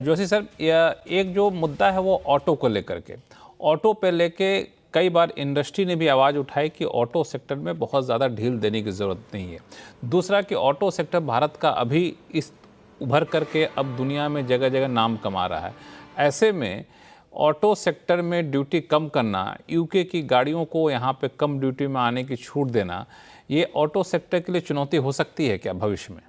Joshi sir, एक जो मुद्दा है वो ऑटो को लेकर के, ऑटो पे लेके कई बार इंडस्ट्री ने भी आवाज़ उठाई कि ऑटो सेक्टर में बहुत ज़्यादा ढील देने की ज़रूरत नहीं है। दूसरा कि ऑटो सेक्टर भारत का अभी इस उभर करके अब दुनिया में जगह जगह नाम कमा रहा है। ऐसे में ऑटो सेक्टर में ड्यूटी कम करना, यूके की गाड़ियों को यहाँ पे कम ड्यूटी में आने की छूट देना, ये ऑटो सेक्टर के लिए चुनौती हो सकती है क्या भविष्य में?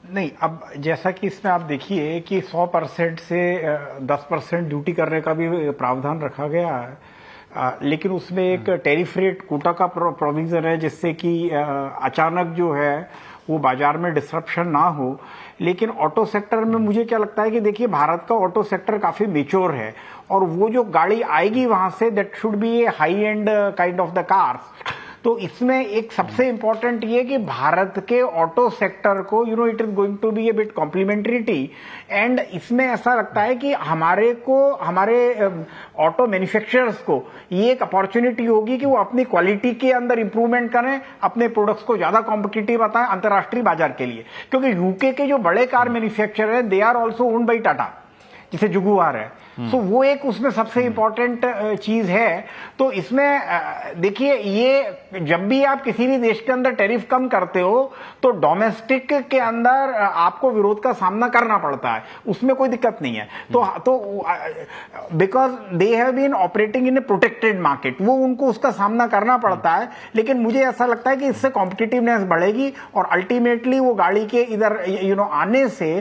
नहीं, अब जैसा कि इसमें आप देखिए कि 100% से 10% ड्यूटी करने का भी प्रावधान रखा गया है, लेकिन उसमें एक टैरिफ रेट कोटा का प्रोविजन है जिससे कि अचानक जो है वो बाजार में डिसरप्शन ना हो। लेकिन ऑटो सेक्टर में मुझे क्या लगता है कि देखिए, भारत का ऑटो सेक्टर काफी मेच्योर है और वो जो गाड़ी आएगी वहां से that should be a high end kind of the cars. तो इसमें एक सबसे इंपॉर्टेंट ये कि भारत के ऑटो सेक्टर को it is going to be a bit complementarity, and इसमें ऐसा लगता है कि हमारे ऑटो मैन्युफैक्चरर्स को ये एक अपॉर्चुनिटी होगी कि वो अपनी क्वालिटी के अंदर इंप्रूवमेंट करें, अपने प्रोडक्ट्स को ज्यादा कॉम्पिटिटिव बताएं अंतर्राष्ट्रीय बाजार के लिए। क्योंकि यूके के जो बड़े कार मैन्युफैक्चरर हैं, they are also owned by Tata, जिसे जुगुआर है। सो वो एक उसमें सबसे इंपॉर्टेंट चीज है। तो इसमें देखिए, ये जब भी आप किसी भी देश के अंदर टैरिफ कम करते हो तो डोमेस्टिक के अंदर आपको विरोध का सामना करना पड़ता है, उसमें कोई दिक्कत नहीं है। तो because they have been operating in a protected market, वो उनको उसका सामना करना पड़ता है। लेकिन मुझे ऐसा लगता है कि इससे कॉम्पिटिटिवनेस बढ़ेगी और अल्टीमेटली वो गाड़ी के इधर आने से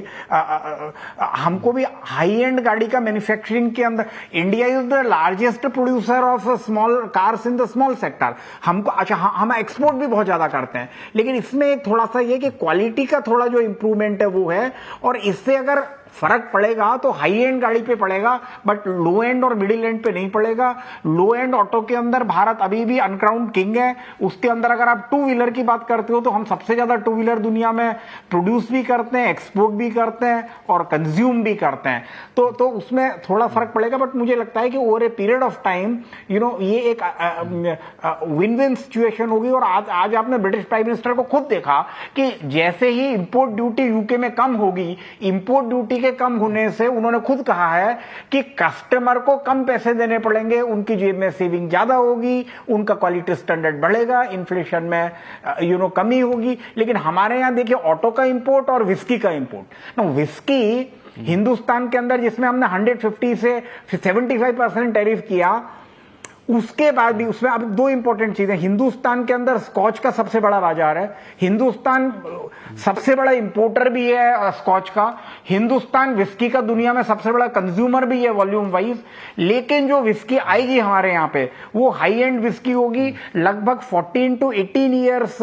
हमको भी हाई एंड गाड़ी का मैन्युफैक्चरिंग के अंदर, India is the largest producer of small cars in the small sector. हमको अच्छा, हम एक्सपोर्ट भी बहुत ज्यादा करते हैं, लेकिन इसमें एक थोड़ा सा ये कि क्वालिटी का थोड़ा जो इंप्रूवमेंट है वो है, और इससे अगर फर्क पड़ेगा तो हाई एंड गाड़ी पे पड़ेगा, बट लो एंड और मिडिल एंड पे नहीं पड़ेगा। लो एंड ऑटो के अंदर भारत अभी भी अनक्राउंड किंग है। उसके अंदर अगर आप टू व्हीलर की बात करते हो तो हम सबसे ज्यादा टू व्हीलर दुनिया में प्रोड्यूस भी करते हैं, एक्सपोर्ट भी करते हैं और कंज्यूम भी करते हैं। तो उसमें थोड़ा फर्क पड़ेगा, बट मुझे लगता है कि over a period of time ये एक विन विन सिचुएशन होगी। और आज आपने ब्रिटिश प्राइम मिनिस्टर को खुद देखा कि जैसे ही इंपोर्ट ड्यूटी यूके में कम होगी, इंपोर्ट ड्यूटी के कम होने से उन्होंने खुद कहा है कि कस्टमर को कम पैसे देने पड़ेंगे, उनकी जेब में सेविंग ज्यादा होगी, उनका क्वालिटी स्टैंडर्ड बढ़ेगा, इन्फ्लेशन में कमी होगी। लेकिन हमारे यहां देखिए, ऑटो का इंपोर्ट और विस्की का इंपोर्ट, विस्की हिंदुस्तान के अंदर जिसमें हमने 150 से 75% टैरिफ किया, उसके बाद भी उसमें अब दो इंपॉर्टेंट चीजें, हिंदुस्तान के अंदर स्कॉच का सबसे बड़ा बाजार है, हिंदुस्तान सबसे बड़ा इंपोर्टर भी है स्कॉच का, हिंदुस्तान विस्की का दुनिया में सबसे बड़ा कंज्यूमर भी है वॉल्यूम वाइज। लेकिन जो विस्की आएगी हमारे यहां पे वो हाई एंड विस्की होगी, लगभग 14 to 18 ईयर्स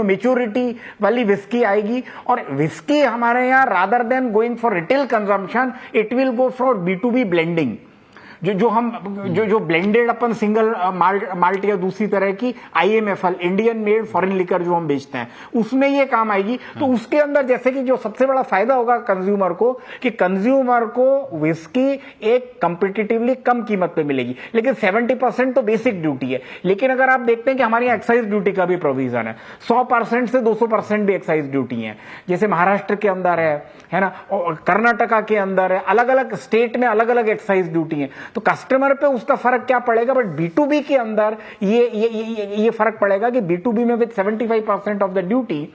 मेच्योरिटी वाली विस्की आएगी। और विस्की हमारे यहां rather than going for retail consumption, it will go for B2B blending, जो ब्लेंडेड अपन सिंगल माल्ट या दूसरी तरह की IMFL, Indian made foreign liquor जो हम बेचते हैं, उसमें ये काम आएगी। तो उसके अंदर जैसे कि जो सबसे बड़ा फायदा होगा कंज्यूमर को, कि कंज्यूमर को विस्की एक कंपिटिटिवली कम कीमत पे मिलेगी। लेकिन 70% तो बेसिक ड्यूटी है। लेकिन अगर आप देखते हैं कि हमारे यहाँ एक्साइज ड्यूटी का भी प्रोविजन है, 100% से 200% भी एक्साइज ड्यूटी है। जैसे महाराष्ट्र के अंदर है ना, और कर्नाटका के अंदर है, अलग अलग स्टेट में अलग अलग एक्साइज ड्यूटी है। तो कस्टमर पे उसका फर्क क्या पड़ेगा, बट B2B के अंदर ये फर्क पड़ेगा कि B2B में विद 75% ऑफ द ड्यूटी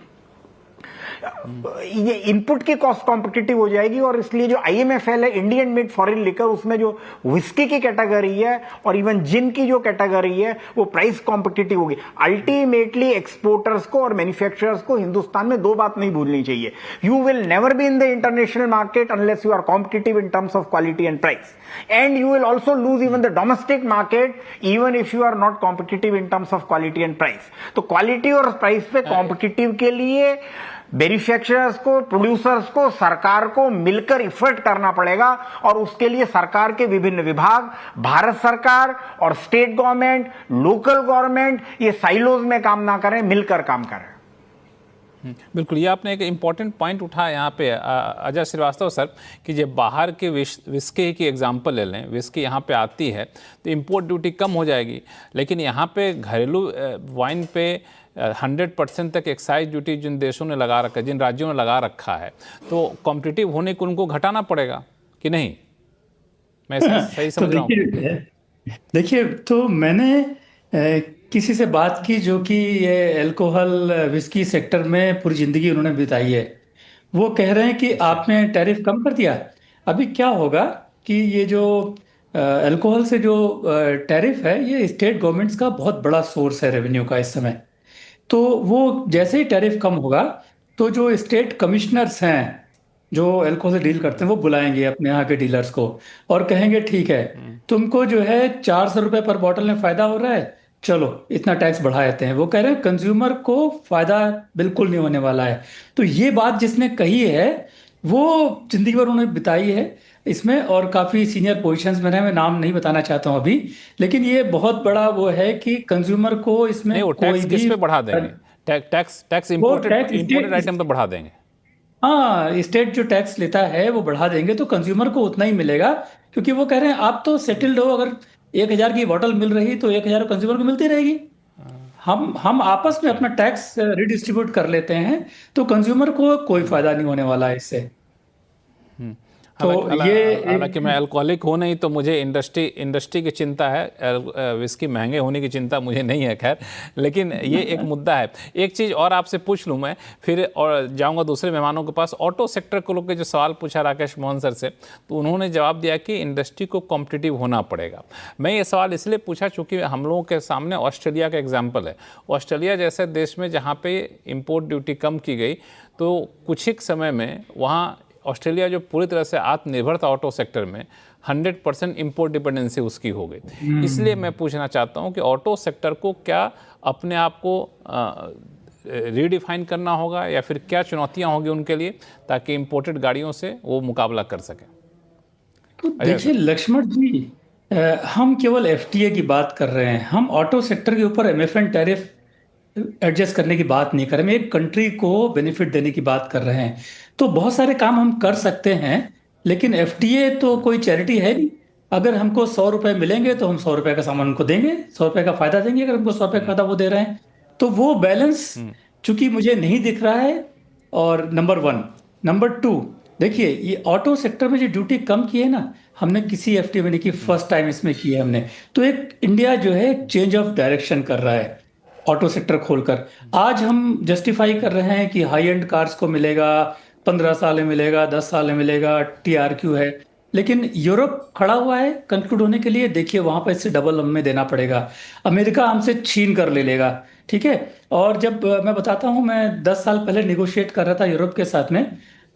ये इनपुट की कॉस्ट कॉम्पिटिटिव हो जाएगी। और इसलिए जो IMFL है, इंडियन मेड फॉरेन लिकर, उसमें जो विस्की की कैटेगरी है और इवन जिन की जो कैटेगरी है वो प्राइस कॉम्पिटिटिव होगी। अल्टीमेटली एक्सपोर्टर्स को और मैन्युफैक्चरर्स को हिंदुस्तान में दो बात नहीं भूलनी चाहिए, you will never be in the international market unless you are competitive in terms of quality and price, and you will also lose even the domestic market even if you are not competitive in terms of quality and price। तो quality और price पे competitive के लिए manufacturers को, producers को, सरकार को मिलकर इफर्ट करना पड़ेगा। और उसके लिए सरकार के विभिन्न विभाग, भारत सरकार और स्टेट गवर्नमेंट, लोकल गवर्नमेंट, ये साइलोज में काम ना करें, मिलकर काम करें। बिल्कुल, ये आपने एक इम्पॉर्टेंट पॉइंट उठाया यहाँ पे अजय श्रीवास्तव सर, कि जब बाहर के विस्की की एग्जांपल ले लें, विस्की यहाँ पे आती है तो इंपोर्ट ड्यूटी कम हो जाएगी, लेकिन यहाँ पे घरेलू वाइन पे 100% तक एक्साइज ड्यूटी जिन देशों ने लगा रखा है, जिन राज्यों ने लगा रखा है, तो कॉम्पिटिटिव होने को उनको घटाना पड़ेगा कि नहीं? मैं सही समझ रहा हूँ? देखिए, तो मैंने किसी से बात की जो कि ये अल्कोहल विस्की सेक्टर में पूरी जिंदगी उन्होंने बिताई है। वो कह रहे हैं कि आपने टैरिफ कम कर दिया। अभी क्या होगा कि ये जो अल्कोहल से जो टैरिफ है, ये स्टेट गवर्नमेंट्स का बहुत बड़ा सोर्स है रेवेन्यू का इस समय। तो वो जैसे ही टैरिफ कम होगा तो जो स्टेट कमिश्नर्स हैं जो अल्कोहल से डील करते हैं, वो बुलाएंगे अपने यहाँ के डीलर्स को और कहेंगे ठीक है, तुमको जो है 400 रुपये पर बॉटल में फायदा हो रहा है, चलो इतना टैक्स बढ़ा देते हैं। वो कह रहे हैं कंज्यूमर को फायदा बिल्कुल नहीं होने वाला है। तो ये बात जिसने कही है वो जिंदगी भर उन्होंने बिताई है इसमें, और काफी सीनियर पोजीशंस में रहे। मैं नाम नहीं बताना चाहता हूँ अभी, लेकिन ये बहुत बड़ा वो है कि कंज्यूमर को इसमें नहीं, वो कोई टैक्स किस भी पे बढ़ा देंगे? टैक्स वो इंपोर्टेड आइटम पे बढ़ा देंगे? हाँ, स्टेट जो टैक्स लेता है वो बढ़ा देंगे तो कंज्यूमर को उतना ही मिलेगा, क्योंकि वो कह रहे हैं आप तो सेटल्ड हो, अगर 1,000 की बॉटल मिल रही तो 1,000 कंज्यूमर को मिलती रहेगी। हम आपस में अपना टैक्स रिडिस्ट्रीब्यूट कर लेते हैं, तो कंज्यूमर को कोई फायदा नहीं होने वाला है इससे। तो हालांकि मैं अल्कोहलिक हूँ नहीं, तो मुझे इंडस्ट्री की चिंता है, विस्की महंगे होने की चिंता मुझे नहीं है, खैर। लेकिन ये एक मुद्दा है। एक चीज़ और आपसे पूछ लूँ मैं, फिर और जाऊँगा दूसरे मेहमानों के पास। ऑटो सेक्टर को लोग के जो सवाल पूछा राकेश मोहन सर से, तो उन्होंने जवाब दिया कि इंडस्ट्री को कॉम्पिटिटिव होना पड़ेगा। मैं ये सवाल इसलिए पूछा चूँकि हम लोगों के सामने ऑस्ट्रेलिया का एग्जाम्पल है। ऑस्ट्रेलिया जैसे देश में जहाँ पे इम्पोर्ट ड्यूटी कम की गई, तो कुछ ही समय में वहाँ ऑस्ट्रेलिया जो पूरी तरह से आत्मनिर्भर था ऑटो सेक्टर में, 100% इम्पोर्ट डिपेंडेंसी उसकी हो गई। इसलिए मैं पूछना चाहता हूं कि ऑटो सेक्टर को क्या अपने आप को रीडिफाइन करना होगा, या फिर क्या चुनौतियां होंगी उनके लिए, ताकि इम्पोर्टेड गाड़ियों से वो मुकाबला कर सकें? तो देखिए लक्ष्मण जी, हम केवल एफटीए की बात कर रहे हैं, हम ऑटो सेक्टर के ऊपर एमएफएन टैरिफ एडजस्ट करने की बात नहीं कर रहे, हम एक कंट्री को बेनिफिट देने की बात कर रहे हैं। तो बहुत सारे काम हम कर सकते हैं, लेकिन एफटीए तो कोई चैरिटी है नहीं। अगर हमको 100 रुपए मिलेंगे तो हम 100 रुपए का सामान उनको देंगे, 100 रुपए का फायदा देंगे। अगर हमको 100 रुपए का फायदा वो दे रहे हैं, तो वो बैलेंस चूंकि मुझे नहीं दिख रहा है। और नंबर 1, नंबर 2, देखिए ये ऑटो सेक्टर में जो ड्यूटी कम की है ना, हमने किसी एफटीए में नहीं की, फर्स्ट टाइम इसमें की है हमने। तो एक इंडिया जो है चेंज ऑफ डायरेक्शन कर रहा है ऑटो सेक्टर खोलकर। आज हम जस्टिफाई कर रहे हैं कि हाई एंड कार्स को मिलेगा, 15 साल में मिलेगा, 10 साल में मिलेगा, टीआरक्यू है। लेकिन यूरोप खड़ा हुआ है कंक्लूड होने के लिए, देखिए वहां पर इससे डबल हमें देना पड़ेगा। अमेरिका हमसे छीन कर ले लेगा, ठीक है। और जब मैं बताता हूं, मैं 10 साल पहले निगोशिएट कर रहा था यूरोप के साथ में,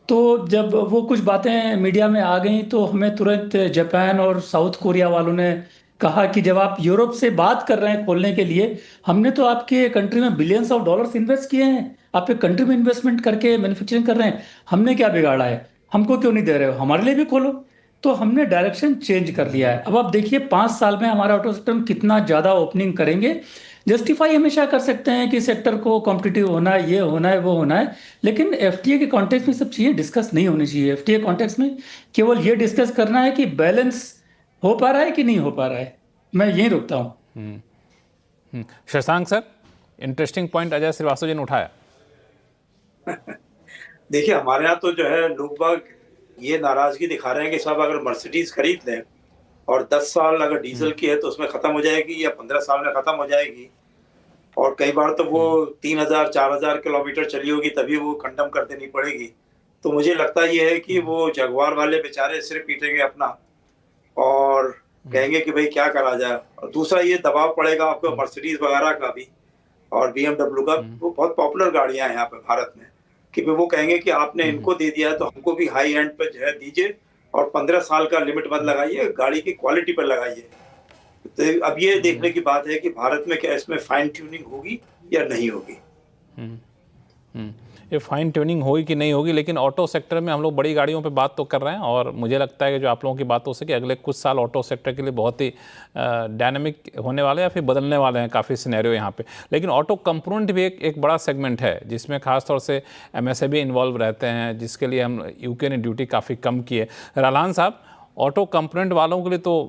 तो जब वो कुछ बातें मीडिया में आ गई तो हमें तुरंत जापान और साउथ कोरिया वालों ने कहा कि जब आप यूरोप से बात कर रहे हैं खोलने के लिए, हमने तो आपके कंट्री में बिलियंस ऑफ डॉलर्स इन्वेस्ट किए हैं, आपके कंट्री में इन्वेस्टमेंट करके मैन्युफैक्चरिंग कर रहे हैं, हमने क्या बिगाड़ा है, हमको क्यों नहीं दे रहे हो, हमारे लिए भी खोलो। तो हमने डायरेक्शन चेंज कर लिया है। अब आप देखिए 5 साल में हमारा ऑटो सेक्टर में कितना ज्यादा ओपनिंग करेंगे। जस्टिफाई हमेशा कर सकते हैं कि सेक्टर को कॉम्पिटिटिव होना है, ये होना है, वो होना है, लेकिन एफटीए के कॉन्टेक्स्ट में सब चीजें डिस्कस नहीं होनी चाहिए। एफटीए कॉन्टेक्स्ट में केवल ये डिस्कस करना है कि बैलेंस हो पा रहा है कि नहीं हो पा रहा है। मैं यहीं रुकता हूं। Shashank sir, interesting point Ajay Srivastava ji ने उठाया। देखिए हमारे यहाँ तो जो है लोग बाग ये नाराजगी दिखा रहे हैं कि साहब अगर मर्सिडीज खरीद लें और 10 साल अगर डीजल की है तो उसमें खत्म हो जाएगी, या 15 साल में खत्म हो जाएगी, और कई बार तो वो 3,000-4,000 किलोमीटर चली होगी तभी वो कंडम कर देनी पड़ेगी। तो मुझे लगता ये है कि वो जगुआर वाले बेचारे सिर पीटेंगे अपना और कहेंगे कि भाई क्या करा जाए। और दूसरा ये दबाव पड़ेगा आपको मर्सिडीज वगैरह का भी और BMW का, वो बहुत पॉपुलर गाड़ियां हैं यहाँ पे भारत में, कि वो कहेंगे कि आपने इनको दे दिया है तो हमको भी हाई एंड पे जो है दीजिए, और 15 साल का लिमिट मत लगाइए, गाड़ी की क्वालिटी पर लगाइए। तो अब ये देखने की बात है कि भारत में क्या इसमें फाइन ट्यूनिंग होगी या नहीं होगी। ये फाइन ट्यूनिंग होगी कि नहीं होगी, लेकिन ऑटो सेक्टर में हम लोग बड़ी गाड़ियों पे बात तो कर रहे हैं और मुझे लगता है कि जो आप लोगों की बातों से कि अगले कुछ साल ऑटो सेक्टर के लिए बहुत ही डायनामिक होने वाले या फिर बदलने वाले हैं काफ़ी सिनेरियो यहाँ पे। लेकिन ऑटो कंपोनेंट भी एक बड़ा सेगमेंट है जिसमें खासतौर से एमएसएमई इन्वॉल्व रहते हैं, जिसके लिए हम यूके ने ड्यूटी काफ़ी कम की है। रालान साहब, ऑटो कंपोनेंट वालों के लिए तो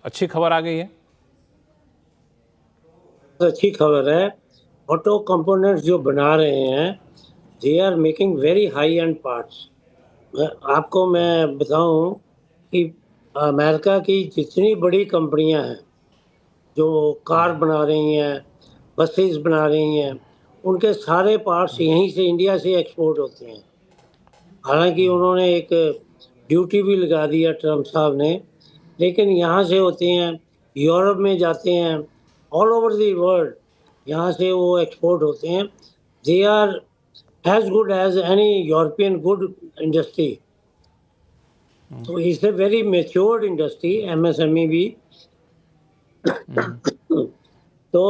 अच्छी खबर आ गई है। अच्छी खबर है। ऑटो कंपोनेंट्स जो बना रहे हैं, they are making very high end parts. आपको मैं बताऊं कि अमेरिका की जितनी बड़ी कंपनियां हैं जो कार बना रही हैं, बसेस बना रही हैं, उनके सारे पार्ट्स यहीं से इंडिया से एक्सपोर्ट होते हैं। हालांकि उन्होंने एक ड्यूटी भी लगा दिया ट्रम्प साहब ने, लेकिन यहाँ से होते हैं, यूरोप में जाते हैं, ऑल ओवर द वर्ल्ड यहाँ से वो एक्सपोर्ट होते हैं। They are as good as any European good industry. So it's a very matured industry, MSME भी। तो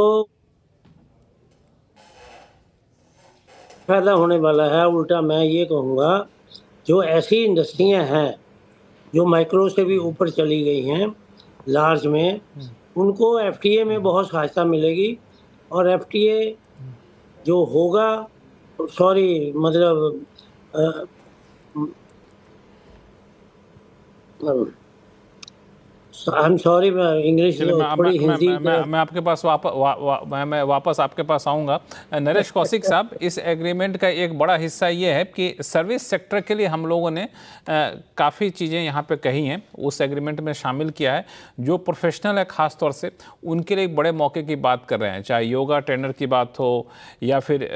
फायदा होने वाला है। उल्टा मैं ये कहूँगा, जो ऐसी इंडस्ट्रियां हैं जो माइक्रो से भी ऊपर चली गई हैं लार्ज में, उनको एफटीए में बहुत सहायता मिलेगी। और एफटीए जो होगा, सॉरी मतलब आई एम सॉरी, मैं इंग्लिश थोड़ी हिंदी मैं आपके पास मैं वापस आपके पास आऊँगा। नरेश कौशिक साहब, इस एग्रीमेंट का एक बड़ा हिस्सा ये है कि सर्विस सेक्टर के लिए हम लोगों ने काफ़ी चीज़ें यहाँ पे कही हैं, उस एग्रीमेंट में शामिल किया है। जो प्रोफेशनल है ख़ास तौर से उनके लिए एक बड़े मौके की बात कर रहे हैं, चाहे योगा ट्रेनर की बात हो या फिर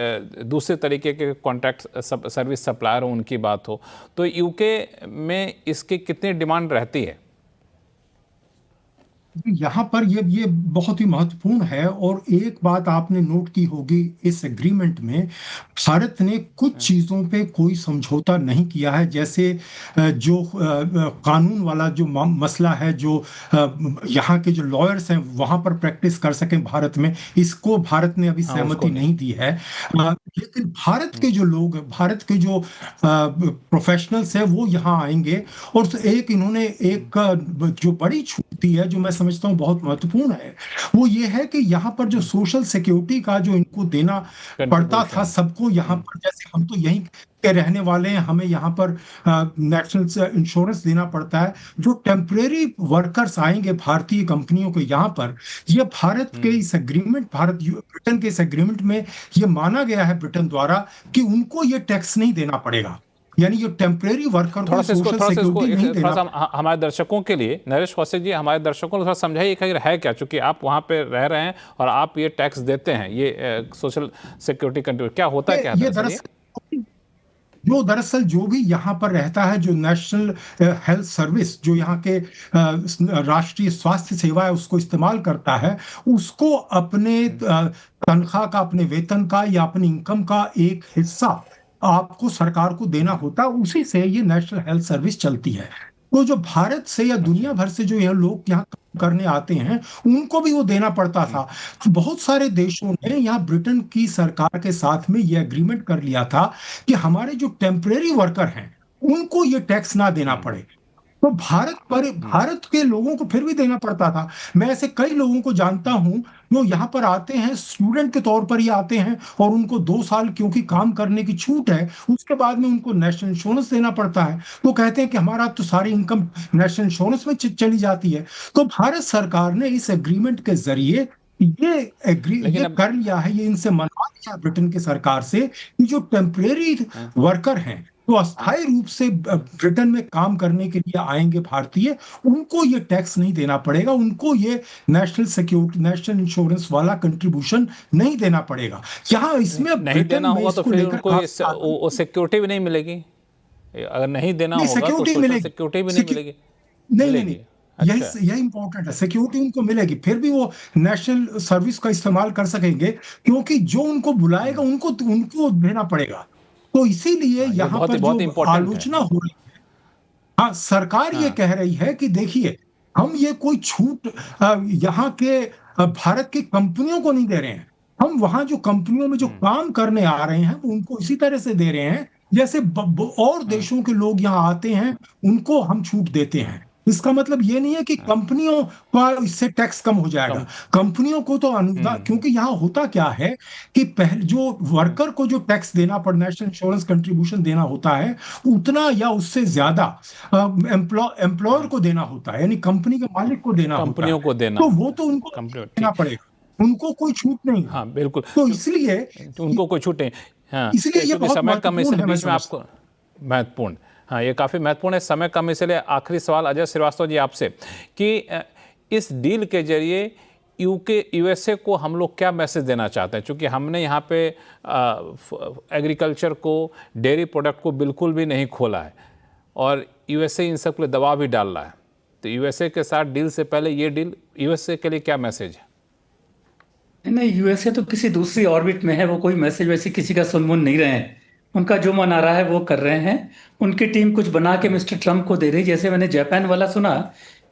दूसरे तरीके के कॉन्ट्रैक्ट सर्विस सप्लायर हो, उनकी बात हो। तो यूके में इसकी कितनी डिमांड रहती है? यहाँ पर ये बहुत ही महत्वपूर्ण है। और एक बात आपने नोट की होगी, इस एग्रीमेंट में भारत ने कुछ चीजों पे कोई समझौता नहीं किया है। जैसे जो कानून वाला जो मसला है, जो यहाँ के जो लॉयर्स हैं वहां पर प्रैक्टिस कर सकें भारत में, इसको भारत ने अभी सहमति नहीं दी है। लेकिन भारत के जो लोग, भारत के जो प्रोफेशनल्स हैं वो यहाँ आएंगे। और एक इन्होंने एक जो बड़ी छूट दी है, जो मैं समझता हूँ बहुत महत्वपूर्ण है, वो ये है कि यहाँ पर जो सोशल सिक्योरिटी का जो इनको देना पड़ता था सबको, यहाँ पर जैसे हम तो यहीं के रहने वाले हैं, हमें यहाँ पर नेशनल इंश्योरेंस देना पड़ता है। जो टेम्परेरी वर्कर्स आएंगे भारतीय कंपनियों के यहाँ पर, ये भारत के इस एग्रीमेंट, ब्रिटेन के इस एग्रीमेंट में ये माना गया है ब्रिटेन द्वारा कि उनको ये टैक्स नहीं देना पड़ेगा। यानी ये टेम्परेरी वर्कर को सोशल सिक्योरिटी नहीं देना। थोड़ा सा हमारे दर्शकों के लिए, नरेश कौशिक जी, हमारे दर्शकों को थोड़ा समझाइए कि है क्या, चूंकि आप वहाँ पे रह रहे हैं और आप ये टैक्स देते हैं, ये सोशल सिक्योरिटी कंट्रीब्यूशन क्या होता है, क्या दरअसल जो भी यहाँ पर रहता है, जो नेशनल हेल्थ सर्विस, जो यहाँ के राष्ट्रीय स्वास्थ्य सेवा है, उसको इस्तेमाल करता है, उसको अपने तनख्वाह का, अपने वेतन का या अपनी इनकम का एक हिस्सा आपको सरकार को देना होता है। उसी से ये नेशनल हेल्थ सर्विस चलती है। तो जो भारत से या दुनिया भर से जो यह लोग यहाँ करने आते हैं, उनको भी वो देना पड़ता था। तो बहुत सारे देशों ने यहाँ ब्रिटेन की सरकार के साथ में ये एग्रीमेंट कर लिया था कि हमारे जो टेम्परेरी वर्कर हैं उनको ये टैक्स ना देना पड़े। तो भारत के लोगों को फिर भी देना पड़ता था। मैं ऐसे कई लोगों को जानता हूं जो यहाँ पर आते हैं, स्टूडेंट के तौर पर ही आते हैं, और उनको 2 साल क्योंकि काम करने की छूट है, उसके बाद में उनको नेशनल इंश्योरेंस देना पड़ता है। तो कहते हैं कि हमारा तो सारी इनकम नेशनल इंश्योरेंस में चली जाती है। तो भारत सरकार ने इस एग्रीमेंट के जरिए ये कर लिया है, ये इनसे मनवा लिया ब्रिटेन की सरकार से कि जो टेम्परेरी वर्कर हैं, तो अस्थायी रूप से ब्रिटेन में काम करने के लिए आएंगे भारतीय, उनको ये टैक्स नहीं देना पड़ेगा, उनको ये नेशनल सिक्योरिटी, नेशनल इंश्योरेंस वाला कंट्रीब्यूशन नहीं देना पड़ेगा। यहाँ इसमें नहीं देना होगा तो फिर उनको सिक्योरिटी भी नहीं मिलेगी। अगर नहीं देना होगा तो सिक्योरिटी भी नहीं मिलेगी। नहीं, यही इंपॉर्टेंट है। सिक्योरिटी उनको मिलेगी, फिर भी वो नेशनल सर्विस का इस्तेमाल कर सकेंगे, क्योंकि जो उनको बुलाएगा उनको देना पड़ेगा। तो इसीलिए यहाँ पर जो आलोचना हो रही है, हाँ, सरकार ये कह रही है कि देखिए, हम ये कोई छूट यहाँ के भारत की कंपनियों को नहीं दे रहे हैं, हम वहां जो कंपनियों में जो काम करने आ रहे हैं वो उनको इसी तरह से दे रहे हैं जैसे और देशों के लोग यहाँ आते हैं, उनको हम छूट देते हैं। इसका मतलब ये नहीं है कि कंपनियों का इससे टैक्स कम हो जाएगा। कंपनियों को तो अनुदान, क्योंकि यहाँ होता क्या है कि पहले जो वर्कर को जो टैक्स देना पड़, नेशनल इंश्योरेंस कंट्रीब्यूशन देना होता है, उतना या उससे ज्यादा एम्प्लॉयर को देना होता है, यानी कंपनी के मालिक को देना होता है। कंपनियों को देना तो होता वो है, तो उनको कंपनियों, देना ठीक। पड़ेगा, उनको कोई छूट नहीं। हाँ बिल्कुल, तो इसलिए उनको कोई छूट नहीं। हाँ, इसलिए ये क्योंकि बहुत समय कम, महत्वपूर्ण इसलिए है, मैं बीच में समझता आपको महत्वपूर्ण, हाँ ये काफ़ी महत्वपूर्ण है, समय कम, इसलिए आखिरी सवाल अजय श्रीवास्तव जी आपसे कि इस डील के जरिए यूएसए को हम लोग क्या मैसेज देना चाहते हैं? क्योंकि हमने यहाँ पे एग्रीकल्चर को, डेयरी प्रोडक्ट को बिल्कुल भी नहीं खोला है और यूएसए इन सब के लिए दबाव भी डाल रहा है, तो यूएसए के साथ डील से पहले ये डील यूएसए के लिए क्या मैसेज है? नहीं, यूएसए तो किसी दूसरी ऑर्बिट में है, वो कोई मैसेज वैसे किसी का सुन नहीं रहे हैं। उनका जो मन आ रहा है वो कर रहे हैं। उनकी टीम कुछ बना के मिस्टर ट्रम्प को दे रही, जैसे मैंने जापान वाला सुना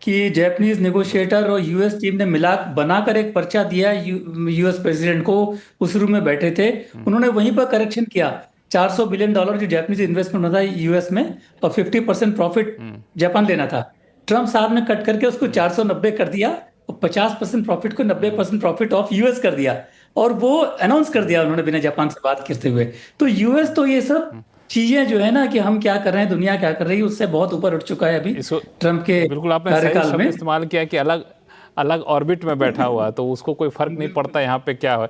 कि जापानीज नेगोशिएटर और यूएस टीम ने मिला बनाकर एक पर्चा दिया यूएस प्रेसिडेंट को, उस रूम में बैठे थे, उन्होंने वहीं पर करेक्शन किया। $400 बिलियन जो जापानीज इन्वेस्टमेंट होता है यूएस में, और 50% प्रॉफिट जापान लेना था, ट्रम्प साहब ने कट करके उसको 490 कर दिया, 50% प्रॉफिट को 90% प्रॉफिट ऑफ यूएस कर दिया, और वो अनाउंस कर दिया उन्होंने बिना जापान से बात करते हुए। तो यूएस तो ये सब चीजें जो है ना कि हम क्या कर रहे हैं, दुनिया क्या कर रही है, उससे बहुत ऊपर उठ चुका है अभी ट्रम्प के बिल्कुल आपने सही कार्यकाल शब्द में। इस्तेमाल किया कि अलग अलग ऑर्बिट में बैठा हुआ है, तो उसको कोई फर्क नहीं पड़ता यहाँ पे क्या है।